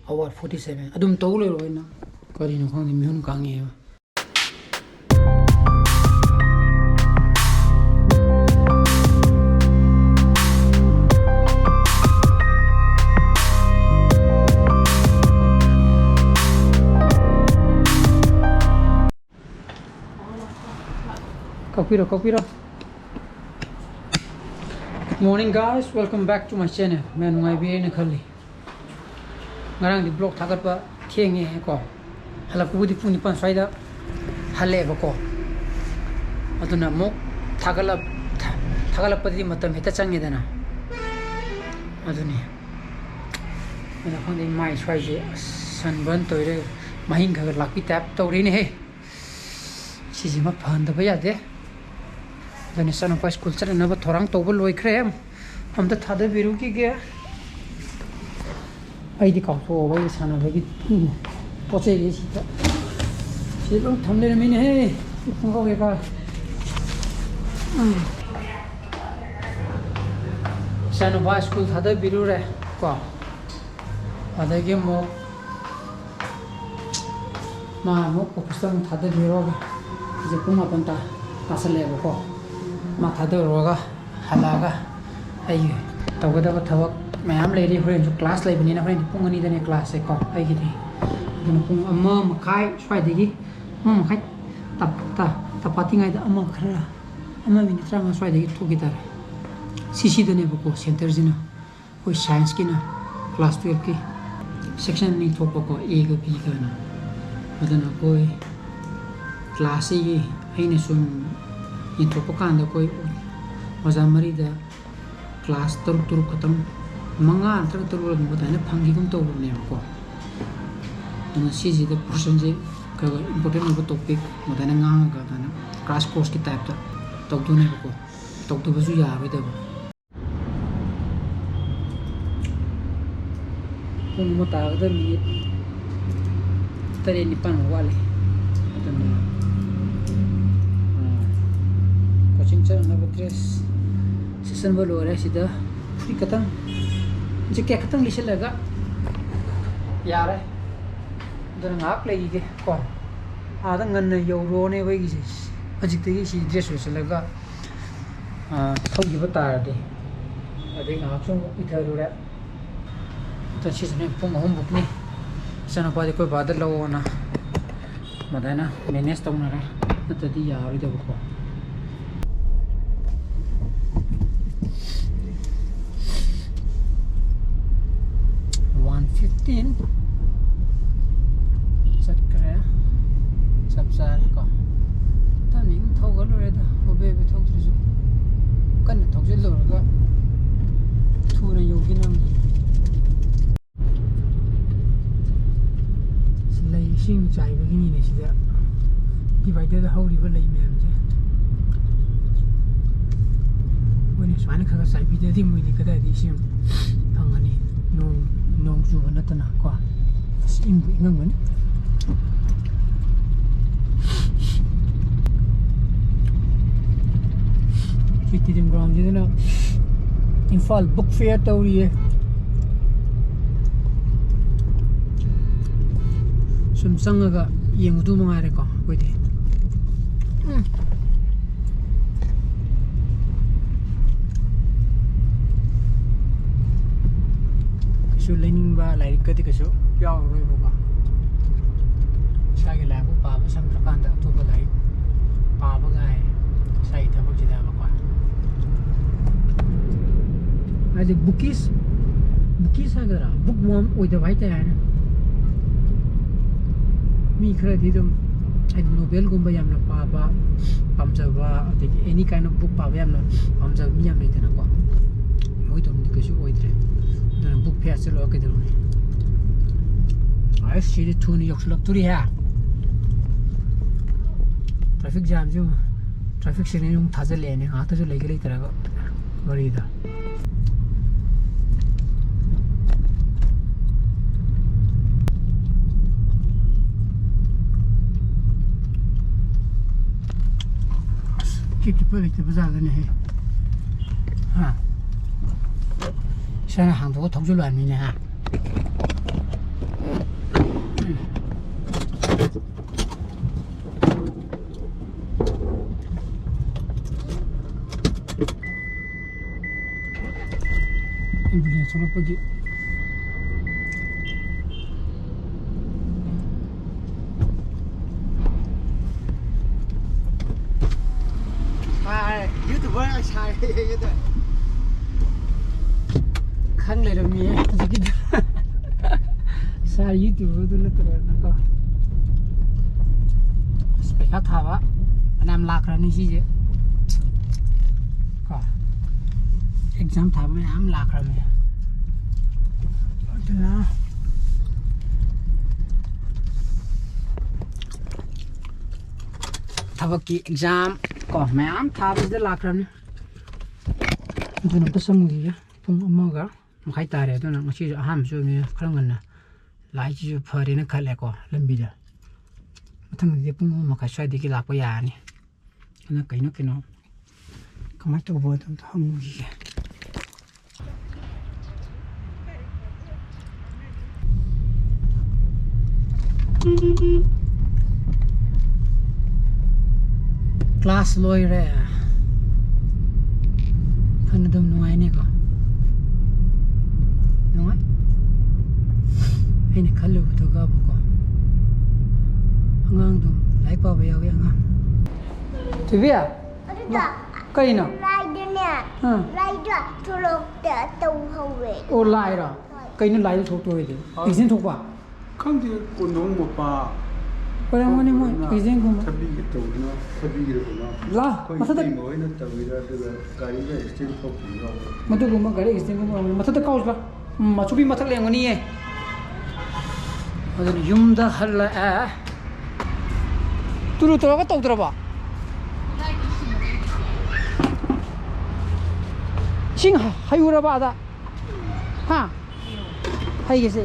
hour 47 adum tole roina kari no khang mi hun kang e Kopiro. Morning guys, welcome back to my channel. Man ngai be na khali. Ngarang di blog thagat ba thienge ko. Hala ku di puni pan sai da hale ba ko. Aduna mok thagala padi matam heta change dana. Aduni. Ana khong dei mai sai je sunburn toire mahing kha lakpi tap tori ne he. Siji ma phan da ba ya de. Then son of school chat another Torang Tobel Loy Crem from the Tada Viruki gear. I the cow away son of a what's it? She don't come there a minute. Hey, you can go back. Son of school Tada Virure. Go. Other game more. Mamma, Pakistan Tada Viroga. The Puma Panta, Pasalevo. Matadoroga, Halaga, ay Tawada Tawak, Mam lady friend to class like in a friend Pungani than a class I call I get it. A mom kai, Swidigi, Kai tapating I the Amakra, a mom in the tram Swidigi to guitar. Sisi the Nebuco, centers in a science skinner, class 12 key, section in Topoco, Ego Pigana. Madana boy, classy, Hainesum. Into Pocanda koi was a marida class Turku Katam Manga and Turtle but I Pangigum to Nemco. And seize the percentage important topic, but an anga crash course type talk to Nebuco, talk to Bazuya with them. Mota the meat Taripan Wally. Number 3 season valore sida free katang je kya katang lishe laga yaar hai dan ngak legi ke ko ada ngan euro ne wai gi ajik te gi si dress wese laga thogi bata de ade ngak chung itharu ra ta chis ne pung hom buk ni sana pa de koi badal lo na madana manage tong na ra ta di yaar de ko 15 sat kare sabsar ko taning thogol re da obe be thog trisu kan thog je lo ga thura yogi nam slai sing chai ba gini ne sida divider da hauri ba lai mem je woni swan kha sai bi de di mui ni kada di sim thangani nong chu na tana ko sim ngam ngani Fitidim ground je na Infal book fair tawri hai sum sanga ga yeng du mangare ko koi de learning ba lai kati kaso yaw roi boga sai la bu pa ba sam kan da to ba lai pa ba gai sai thabak jida ba kwa ai bookies agara bookworm oi da vai ta na mi khara di dum ai novel gumba yamna pa ba pamja ba any kind of book pa ba yamna pamja mi yam lai ta na kwa moi dum di kaso oi dre book fair se lo ke de ni ai si de thuni yok lak turi ha traffic jam ju traffic se ne yung thaja le ne ha ta jo le ge le tara ga gari da ki pe ke bazaar ne he ha sana hang do thong ju lan ni ne ha hojik YouTuber ai sai cái đó khăn lại rồi mía hojik sa YouTube tu lah terus nak spek thả vạ anh lạc ra ni gì có exam thả mấy em lạc ra mía đó thαβ ki exam có mấy em thả bây giờ lạc ra nè tôi nói xong gì á không mua cả mà khai tài đấy tôi nói chỉ là ham rồi mía không cần nè lại chỉ phơi đi nó khai lại có lên bây giờ thằng gì cũng mà khai xoay đi cái lạc bây giờ nè nó cái nó không mấy tôi vừa thằng gì class lôi ra phần đồng ngoài này có đúng không này kalle butuh ka buko angang dum lai pa ba yaw angang tibia kai no lai de nè lai đó thulok ta tàu hậu vệ o lai ra kai no lai thok to de exam thok ba không thì còn đúng một bà parang mani mo exam ko thập đi cái tàu nó thập đi rồi nó la masa ta ngồi nó tàu ra từ cái này trên không thì nó matu ko ma gari exam ko masa ta kaus la ma chubi mathak le ngani e adun yumda halla a turu turaga tawdraba sing hayuraba da ha hay gese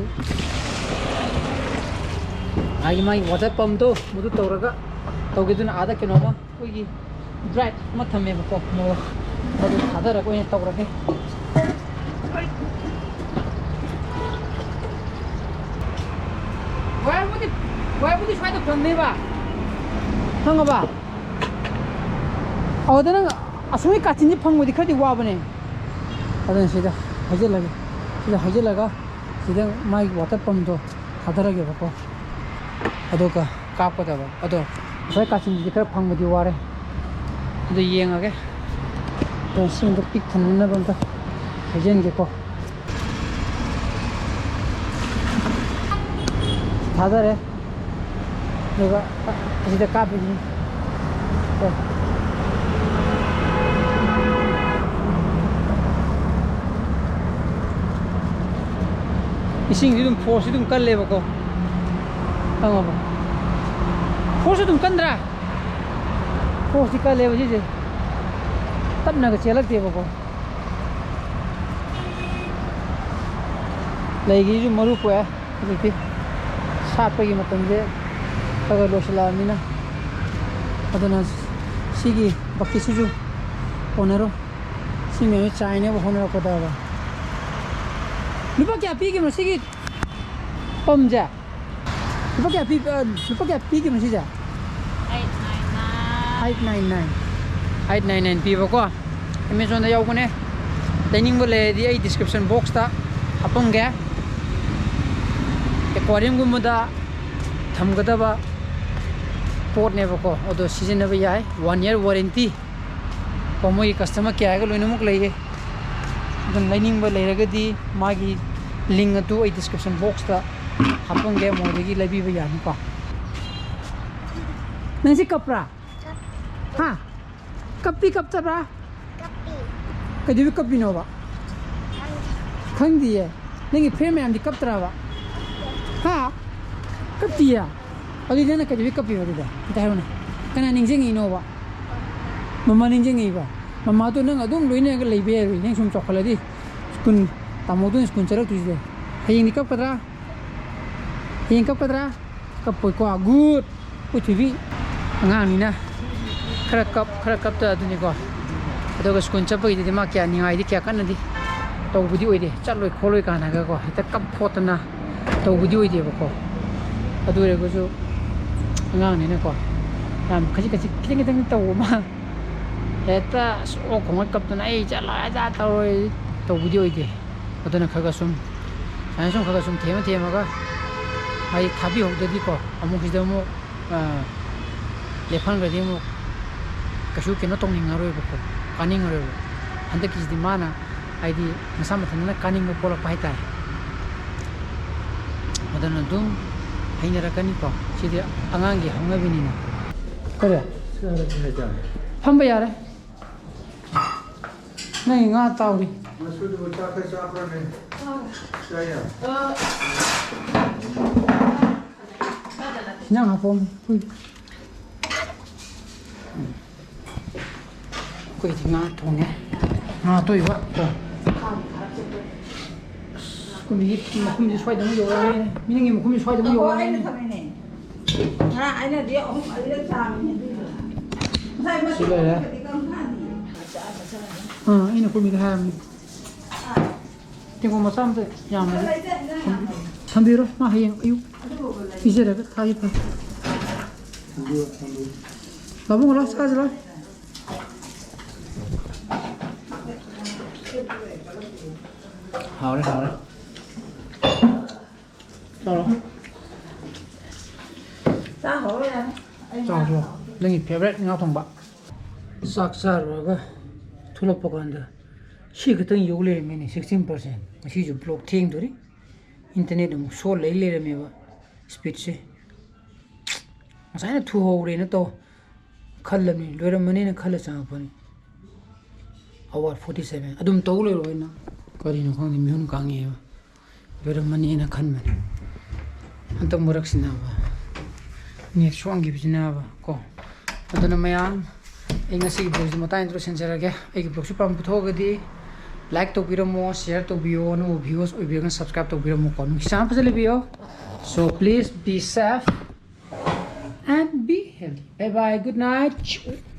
ai mai water pump to mudu tawraga tawgiduna ada kenoma koigi bright ma thame ko mo adu thadara ko ne tawrage Why would you try to pump me ba? Hang ba? Oh, then asumi kachinji phang modi khadi wa bane. Adan sida hajelaga. Sida hajelaga. Sida mai water pump to hadarage ba ko. Adoka kap ko da ba. Ado sai kachinji khar phang modi wa re. Ado yengage. To sin do pik than na ba ta. Hajen ge ko. Hadare. Juga sudah kabel ini. Ising itu force itu kan lebar kok. Tahu apa? Force itu kan dra. Force itu kan lebar je. Tapi nak celak dia kok. Lagi itu malu kue, betul. Siapa yang macam je? Kalau losalah ni na, adana sigi baki suju, honero, si me China वो honero को दावा. lupa क्या P के मसीगी पम जा. lupa क्या P के मसी जा. 899 पी बको. Amazon दा याव कोने. Dining boleh di description box ta, apung गया. Aquarium को मुदा थम गदा बा. पोर्ट ने बको अदो सीजन ने याय 1 year वारंटी कोमोई कस्टमर क्या है लोइनो मुक लेगे दन लाइनिंग बा लेरगदी मागी लिंक अदु आई डिस्क्रिप्शन बॉक्स ता हापोंगे मोदेगी लेबी बा यानी पा नसी कपड़ा हां कपी कप तबरा कदी भी कपी नो बा खंग दिए नेगी फेर में आंदी कप तरा बा हां कपिया अभी देना कभी कभी वाली दा तारो ना कना निंजिंग इनोवा मम्मा निंजिंग इबा मम्मा तो नंग अदुम लोइने के लेबे नें सुम चोकलादी स्कूल तामोदुन स्कूल चरक तुझे हेयिंग कप कदरा कप पोय को गुड पुथिबी अंगांग नि ना खरा कप ता दुनि को अदो स्कूल चपगी दि मा क्या निवाई दि क्या कनदी तौबुदी ओइदे चलोय खोलोय काना गा को हेता कप फोतना तौबुदी ओइदे बको अदो रेगोसु ngang ni na ko tam kasi kitang taw ma eta o kong kap to na ai cha la ja taw video ide ꯑꯗꯨꯅ ꯈꯔ ꯁꯨꯝ ꯁꯨꯃꯥꯏꯅ ꯁꯨꯝ ꯈꯔ ꯁꯨꯝ ꯊꯦꯝꯃꯒ ꯃꯥꯒꯤ ꯊꯥꯕꯤꯍꯧꯗ꯭ꯔꯗꯤꯀꯣ ꯑꯃꯨꯛ ꯁꯤꯗ ꯑꯃꯨꯛ ꯂꯦꯞꯍꯟꯈ꯭ꯔꯗꯤ ꯑꯃꯨꯛ ꯀꯩꯁꯨ ꯀꯩꯅꯣ ꯇꯧꯅꯤꯡꯉꯔꯣꯏꯕꯀꯣ ꯀꯥꯅꯤꯡꯉꯔꯣꯏꯕ ꯍꯟꯗꯛꯀꯤꯁꯤꯗꯤ ꯃꯥꯅ ꯍꯥꯏꯗꯤ ꯃꯁꯥ ꯃꯊꯟꯇꯅ ꯀꯥꯅꯤꯡꯕ ꯄꯣꯛꯂꯛꯄ ꯍꯥꯏꯇꯥꯔꯦ ꯑꯗꯨꯅ ꯑꯗꯨꯝ ꯍꯩꯅꯔꯛꯀꯅꯤꯀꯣ ꯁꯤꯗꯤ ꯑꯉꯥꯡꯒꯤ ꯍꯧꯅꯕꯤꯅꯤꯅ ꯀꯔꯤ ꯐꯝꯕ ꯌꯥꯔꯦ ꯅꯪꯒꯤ ꯉꯥ ꯇꯥꯎꯔꯤ ꯃꯁꯨꯗꯨꯕꯨ ꯆꯥꯛ ꯈꯔ ꯆꯥꯕ꯭ꯔꯅꯦ ꯆꯥꯏꯌꯥ ꯏꯟꯖꯥꯡ ꯍꯥꯞꯄꯣꯝ ꯑꯩꯈꯣꯏꯗꯤ ꯉꯥ ꯊꯣꯡꯉꯦ ꯉꯥ ꯑꯇꯣꯏꯕ ꯀꯣ ꯀꯨꯝꯕꯤꯒꯤ ꯃꯈꯨꯝꯁꯤ ꯁ꯭ꯋꯥꯏꯗ ꯑꯃꯨꯛ ꯌꯧꯔꯛꯑꯅꯤ ꯃꯤꯅꯪꯒꯤ ꯃꯈꯨꯝꯁꯤ ꯁ꯭ꯋꯥꯏꯗ ꯑꯃꯨꯛ ꯌꯧꯔꯛꯑꯅꯤ ꯁꯤ ꯂꯣꯏꯔꯦ ꯑꯩꯅ ꯀꯨꯝꯕꯤꯗ ꯍꯥꯏꯔꯕꯅꯤ ꯇꯦꯡꯀꯣꯠ ꯃꯆꯥ ꯑꯝꯇ ꯌꯥꯝꯅꯗꯤ ꯊꯝꯕꯤꯔꯣ ꯃꯥ ꯍꯌꯦꯡ ꯑꯌꯨꯛ ꯄꯤꯖꯔꯒ ꯊꯥꯒꯤ ꯐꯩ ꯂꯥꯕꯨꯡ ꯂꯥꯛ ꯆꯥꯁꯤ ꯂꯥꯛ ꯍꯥꯎꯔꯦ ꯍꯥꯎꯔꯦ ꯆꯥꯎꯔꯣ ꯅꯪꯒꯤ ꯐꯦꯚꯣꯔꯥꯏꯠ ꯉꯥ ꯊꯣꯡꯕ ꯆꯥꯛ ꯆꯥꯔꯨꯔꯒ ꯊꯣꯛꯂꯛꯄ ꯀꯥꯟꯗ ꯁꯤ ꯈꯛꯇꯪ ꯌꯧ ꯂꯩꯔꯝꯃꯦꯅꯦ 16%. ꯉꯁꯤꯁꯨ ꯕ꯭ꯂꯣꯛ ꯊꯦꯡꯗꯣꯔꯤ ꯏꯟꯇꯔꯅꯦꯠ ꯑꯃꯨꯛ ꯁꯣꯜ ꯂꯩꯔꯝꯃꯦꯕ ꯁ꯭ꯄꯤꯠꯁꯦ ꯉꯁꯥꯏꯅ ꯊꯨꯍꯧꯔꯦꯅ ꯈꯜꯂꯕꯅꯤ ꯂꯣꯏꯔꯝꯃꯅꯤꯅ ꯈꯜꯂ ꯆꯪꯉꯛꯄꯅꯤ ꯑꯋꯥꯔ 47 ꯑꯗꯨꯝ ꯇꯧ ꯂꯩꯔꯣꯏꯅ ꯀꯔꯤꯅꯣ ꯈꯪꯗꯦ ꯃꯤꯍꯨꯟ ꯀꯥꯡꯉꯦꯕ ꯂꯣꯏꯔꯝꯃꯅꯤꯅ ꯈꯟꯕꯅꯤ ꯍꯟꯇꯛ ꯃꯔꯛꯁꯤꯅꯕ ꯅꯦꯠ ꯁꯣꯡꯈꯤꯕꯁꯤꯅꯕ ꯀꯣ ꯑꯗꯨꯅ ꯃꯌꯥꯝ ꯑꯩ ꯉꯁꯤꯒꯤ ꯕ꯭ꯂꯣꯒꯁꯤ ꯃꯇꯥꯡꯗ ꯂꯣꯏꯁꯤꯟꯖꯔꯒꯦ ꯑꯩꯒꯤ ꯕ꯭ꯂꯣꯒꯁꯤ ꯄꯥꯝ ꯄꯨꯊꯣꯛꯑꯒꯗꯤ ꯂꯥꯏꯛ ꯇꯧꯕꯤꯔꯝꯃꯣ ꯁꯤꯌꯔ ꯇꯧꯕꯤꯌꯣ ꯅꯪꯕꯨ ꯚ꯭ꯌꯨꯋꯔꯁ ꯑꯣꯏꯕꯤꯔꯒꯅ ꯁꯕꯁꯀ꯭ꯔꯥꯏꯕ ꯇꯧꯕꯤꯔꯝꯃꯣꯀꯣ ꯅꯨꯡꯁꯤꯆꯥꯅ ꯐꯖ ꯂꯩꯕꯤꯌꯣ so please be safe and be healthy. Bye bye. Good night.